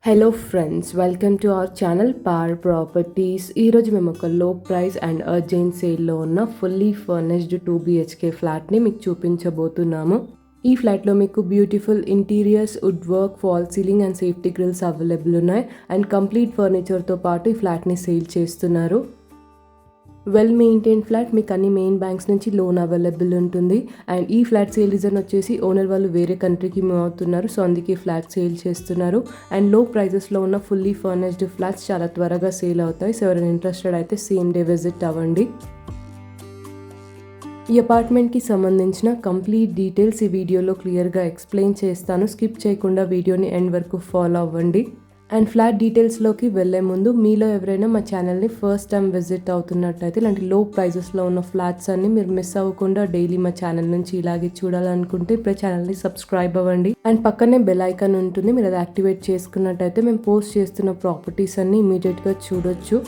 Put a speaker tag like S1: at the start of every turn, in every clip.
S1: Hello friends, welcome to our channel power properties. ఈరోజు మేము ఒక లో ప్రైస్ అండ్ అర్జెంట్ సేల్లో ఉన్న ఫుల్లీ ఫర్నిష్డ్ 2 BHK ఫ్లాట్ని మీకు చూపించబోతున్నాము. ఈ ఫ్లాట్లో మీకు beautiful interiors, wood work, fall ceiling and safety grills available ఉన్నాయి. అండ్ కంప్లీట్ ఫర్నిచర్తో పాటు ఈ ఫ్లాట్ని సేల్ చేస్తున్నారు. వెల్ మెయింటైన్ ఫ్లాట్, మీకు అన్ని మెయిన్ బ్యాంక్స్ నుంచి లోన్ అవైలబుల్ ఉంటుంది. అండ్ ఈ ఫ్లాట్ సేల్ రీజన్ వచ్చేసి ఓనర్ వాళ్ళు వేరే కంట్రీకి మూవ్ అవుతున్నారు, సో అందుకే ఫ్లాట్ సేల్ చేస్తున్నారు. అండ్ లో ప్రైజెస్లో ఉన్న ఫుల్లీ ఫర్నిష్డ్ ఫ్లాట్స్ చాలా త్వరగా సేల్ అవుతాయి. సో ఎవరైనా ఇంట్రెస్టెడ్ అయితే సేమ్ డే విజిట్ అవ్వండి. ఈ అపార్ట్మెంట్కి సంబంధించిన కంప్లీట్ డీటెయిల్స్ ఈ వీడియోలో క్లియర్గా ఎక్స్ప్లెయిన్ చేస్తాను. స్కిప్ చేయకుండా వీడియోని ఎండ్ వరకు ఫాలో అవ్వండి. అండ్ ఫ్లాట్ డీటెయిల్స్లోకి వెళ్ళే ముందు మీలో ఎవరైనా మా ఛానల్ని ఫస్ట్ టైం విజిట్ అవుతున్నట్టయితే ఇలాంటి లో ప్రైజెస్లో ఉన్న ఫ్లాట్స్ అన్ని మీరు మిస్ అవ్వకుండా డైలీ మా ఛానల్ నుంచి ఇలాగే చూడాలనుకుంటే ఇప్పుడే ఛానల్ని సబ్స్క్రైబ్ అవ్వండి. అండ్ పక్కనే బెల్ ఐకాన్ ఉంటుంది, మీరు అది యాక్టివేట్ చేసుకున్నట్టయితే మేము పోస్ట్ చేస్తున్న ప్రాపర్టీస్ అన్ని ఇమీడియట్గా చూడొచ్చు.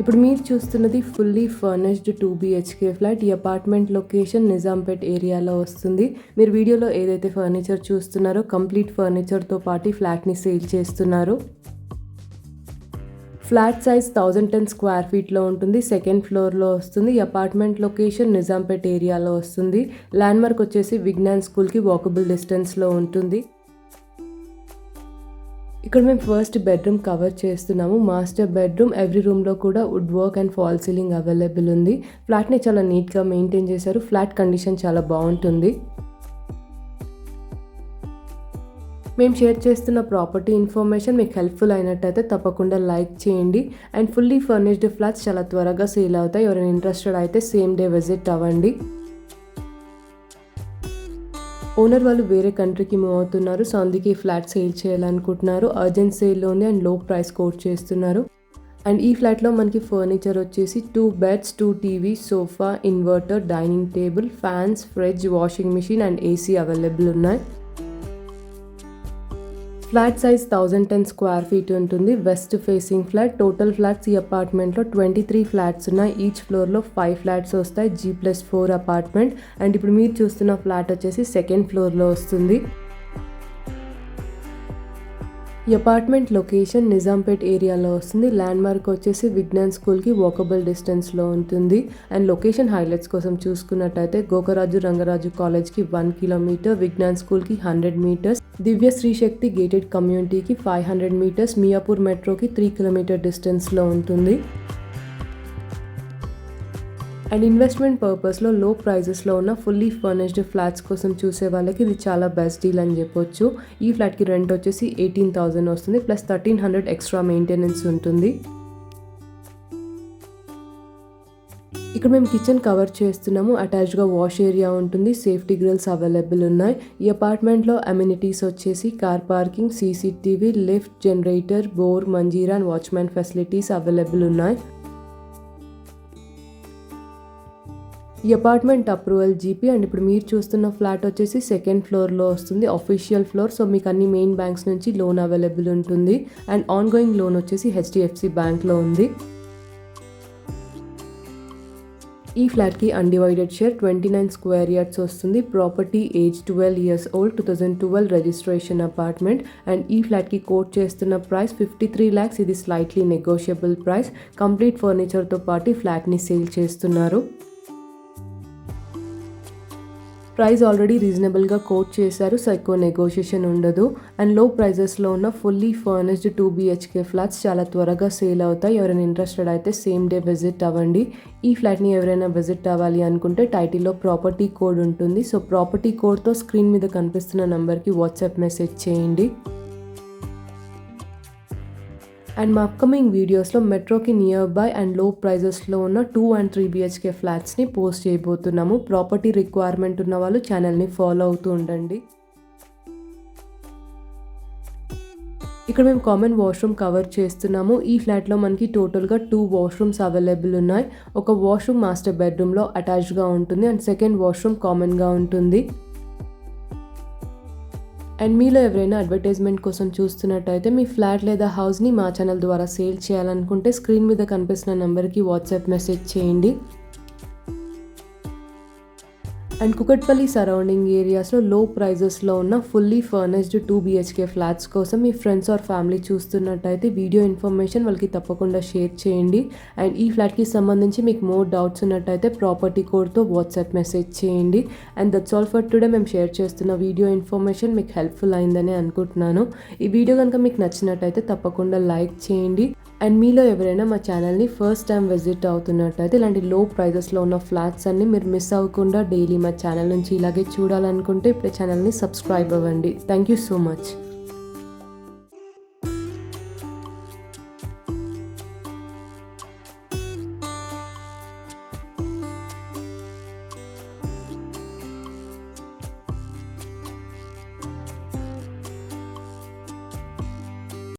S1: ఇప్పుడు మీరు చూస్తున్నది ఫుల్లీ ఫర్నిష్డ్ 2 BHK ఫ్లాట్. ఈ అపార్ట్మెంట్ లొకేషన్ నిజాంపేట్ ఏరియాలో వస్తుంది. మీరు వీడియోలో ఏదైతే ఫర్నిచర్ చూస్తున్నారో కంప్లీట్ ఫర్నిచర్తో పాటు ఈ ఫ్లాట్ని సేల్ చేస్తున్నారు. ఫ్లాట్ సైజ్ 1010 స్క్వేర్ ఫీట్లో ఉంటుంది. సెకండ్ ఫ్లోర్లో వస్తుంది. ఈ అపార్ట్మెంట్ లొకేషన్ నిజాంపేట్ ఏరియాలో వస్తుంది. ల్యాండ్మార్క్ వచ్చేసి విజ్ఞాన్ స్కూల్కి వాకబుల్ డిస్టెన్స్లో ఉంటుంది. ఇక్కడ మేము ఫస్ట్ బెడ్రూమ్ కవర్ చేస్తున్నాము. మాస్టర్ బెడ్రూమ్, ఎవ్రీ రూమ్లో కూడా wood work and fall ceiling available ఉంది. ఫ్లాట్ని చాలా నీట్గా మెయింటైన్ చేశారు. ఫ్లాట్ కండిషన్ చాలా బాగుంటుంది. మేము షేర్ చేస్తున్న ప్రాపర్టీ ఇన్ఫర్మేషన్ మీకు హెల్ప్ఫుల్ అయినట్టయితే తప్పకుండా లైక్ చేయండి. అండ్ ఫుల్లీ ఫర్నిష్డ్ ఫ్లాట్స్ చాలా త్వరగా సేల్ అవుతాయి. ఎవరైనా ఇంట్రెస్టెడ్ అయితే సేమ్ డే విజిట్ అవ్వండి. ఓనర్ వాళ్ళు వేరే కంట్రీకి మూవ్ అవుతున్నారు, సో అందుకే ఈ ఫ్లాట్ సేల్ చేయాలనుకుంటున్నారు. అర్జెంట్ సేల్లో ఉంది అండ్ లో ప్రైస్ కోట్ చేస్తున్నారు. అండ్ ఈ ఫ్లాట్లో మనకి ఫర్నిచర్ వచ్చేసి 2 beds, 2 TV, sofa, inverter, dining table, fans, fridge, washing machine and AC available ఉన్నాయి. ఫ్లాట్ సైజ్ 1010 స్క్వేర్ ఫీట్ ఉంటుంది. West facing flat. Total flats ఈ అపార్ట్మెంట్లో 23 ఫ్లాట్స్ ఉన్నాయి. ఈచ్ ఫ్లోర్లో 5 ఫ్లాట్స్ వస్తాయి. G+4 apartment. అండ్ ఇప్పుడు మీరు చూస్తున్న ఫ్లాట్ వచ్చేసి సెకండ్ ఫ్లోర్లో వస్తుంది. ఈ అపార్ట్మెంట్ లొకేషన్ నిజాంపేట్ ఏరియాలో వస్తుంది. ల్యాండ్మార్క్ వచ్చేసి విజ్ఞాన్ స్కూల్కి వాకబుల్ డిస్టెన్స్లో ఉంటుంది. అండ్ లొకేషన్ హైలైట్స్ కోసం చూసుకున్నట్టయితే గోకరాజు రంగరాజు కాలేజ్కి 1 కిలోమీటర్, విజ్ఞాన్ స్కూల్కి 100 మీటర్స్, దివ్య శ్రీశక్తి గేటెడ్ కమ్యూనిటీకి 500 మీటర్స్, మియాపూర్ మెట్రోకి 3 కిలోమీటర్ డిస్టెన్స్లో ఉంటుంది. అండ్ ఇన్వెస్ట్మెంట్ పర్పస్లో లో ప్రైజెస్లో ఉన్న ఫుల్లీ ఫర్నిష్డ్ ఫ్లాట్స్ కోసం చూసే వాళ్ళకి ఇది చాలా బెస్ట్ డీల్ అని చెప్పొచ్చు. ఈ ఫ్లాట్కి రెంట్ వచ్చేసి 18,000 వస్తుంది, ప్లస్ 1,300 ఎక్స్ట్రా మెయింటెనెన్స్ ఉంటుంది. ఇక్కడ మేము కిచెన్ కవర్ చేస్తున్నాము. అటాచ్డ్గా వాష్ ఏరియా ఉంటుంది. సేఫ్టీ గ్రిల్స్ అవైలబుల్ ఉన్నాయి. ఈ అపార్ట్మెంట్లో అమ్యూనిటీస్ వచ్చేసి car parking, CCTV, lift, generator, bore, Manjira and watchman facilities available ఉన్నాయి. ఈ అపార్ట్మెంట్ అప్రూవల్ GP. అండ్ ఇప్పుడు మీరు చూస్తున్న ఫ్లాట్ వచ్చేసి సెకండ్ ఫ్లోర్లో వస్తుంది, అఫీషియల్ ఫ్లోర్. సో మీకు అన్ని మెయిన్ బ్యాంక్స్ నుంచి లోన్ అవైలబుల్ ఉంటుంది. అండ్ ఆన్ గోయింగ్ లోన్ వచ్చేసి HDFC బ్యాంక్లో ఉంది. ఈ ఫ్లాట్కి అన్డివైడెడ్ షేర్ 29 స్క్వేర్ యార్డ్స్ వస్తుంది. Property age 12 years old, 2012 registration apartment. And ఈ ఫ్లాట్కి కోట్ చేస్తున్న ప్రైస్ 53 lakhs. ఇది స్లైట్లీ నెగోషియబుల్ ప్రైస్. కంప్లీట్ ఫర్నిచర్తో పాటు ఈ ఫ్లాట్ని సేల్ చేస్తున్నారు. ప్రైస్ ఆల్రెడీ రీజనబుల్గా కోట్ చేశారు, సో ఎక్కువ నెగోషియేషన్ ఉండదు. అండ్ లో ప్రైజెస్లో ఉన్న ఫుల్లీ ఫర్నిష్డ్ 2 BHK ఫ్లాట్స్ చాలా త్వరగా సేల్ అవుతాయి. ఎవరైనా ఇంట్రెస్టెడ్ అయితే సేమ్ డే విజిట్ అవ్వండి. ఈ ఫ్లాట్ని ఎవరైనా విజిట్ అవ్వాలి అనుకుంటే టైటిల్లో ప్రాపర్టీ కోడ్ ఉంటుంది. సో ప్రాపర్టీ కోడ్తో స్క్రీన్ మీద కనిపిస్తున్న నెంబర్కి వాట్సాప్ మెసేజ్ చేయండి. అండ్ మా అప్కమింగ్ వీడియోస్లో మెట్రోకి నియర్ బై అండ్ లో ప్రైజెస్లో ఉన్న 2 and 3 BHK ఫ్లాట్స్ని పోస్ట్ చేయబోతున్నాము. ప్రాపర్టీ రిక్వైర్మెంట్ ఉన్న వాళ్ళు ఛానల్ని ఫాలో అవుతూ ఉండండి. ఇక్కడ మేము కామన్ వాష్రూమ్ కవర్ చేస్తున్నాము. ఈ ఫ్లాట్లో మనకి టోటల్గా 2 వాష్రూమ్స్ అవైలబుల్ ఉన్నాయి. ఒక వాష్రూమ్ మాస్టర్ బెడ్రూమ్లో అటాచ్డ్గా ఉంటుంది అండ్ సెకండ్ వాష్రూమ్ కామన్గా ఉంటుంది. అండ్ మీలో ఎవరైనా అడ్వర్టైజ్మెంట్ కోసం చూస్తున్నట్టయితే మీ ఫ్లాట్ లేదా హౌస్ని మా ఛానల్ ద్వారా సేల్ చేయాలనుకుంటే స్క్రీన్ మీద కనిపిస్తున్న నెంబర్కి వాట్సాప్ మెసేజ్ చేయండి. అండ్ కుకట్పల్లి సరౌండింగ్ ఏరియాస్లో లో ప్రైజెస్లో ఉన్న ఫుల్లీ ఫర్నిష్డ్ 2 BHK ఫ్లాట్స్ కోసం మీ ఫ్రెండ్స్ ఆర్ ఫ్యామిలీ చూస్తున్నట్టయితే వీడియో ఇన్ఫర్మేషన్ వాళ్ళకి తప్పకుండా షేర్ చేయండి. అండ్ ఈ ఫ్లాట్కి సంబంధించి మీకు మోర్ డౌట్స్ ఉన్నట్టయితే ప్రాపర్టీ కోడ్తో వాట్సాప్ మెసేజ్ చేయండి. And that's all for today. మేము షేర్ చేస్తున్న వీడియో ఇన్ఫర్మేషన్ మీకు హెల్ప్ఫుల్ అయిందని అనుకుంటున్నాను. ఈ వీడియో కనుక మీకు నచ్చినట్టయితే తప్పకుండా లైక్ చేయండి. అండ్ మీలో ఎవరైనా మా ఛానల్ని ఫస్ట్ టైం విజిట్ అవుతున్నట్టయితే ఇలాంటి లో ప్రైజెస్లో ఉన్న ఫ్లాట్స్ అన్ని మీరు మిస్ అవ్వకుండా డైలీ మా ఛానల్ నుంచి ఇలాగే చూడాలనుకుంటే ఇప్పుడు ఛానల్ని సబ్స్క్రైబ్ అవ్వండి. Thank you so much.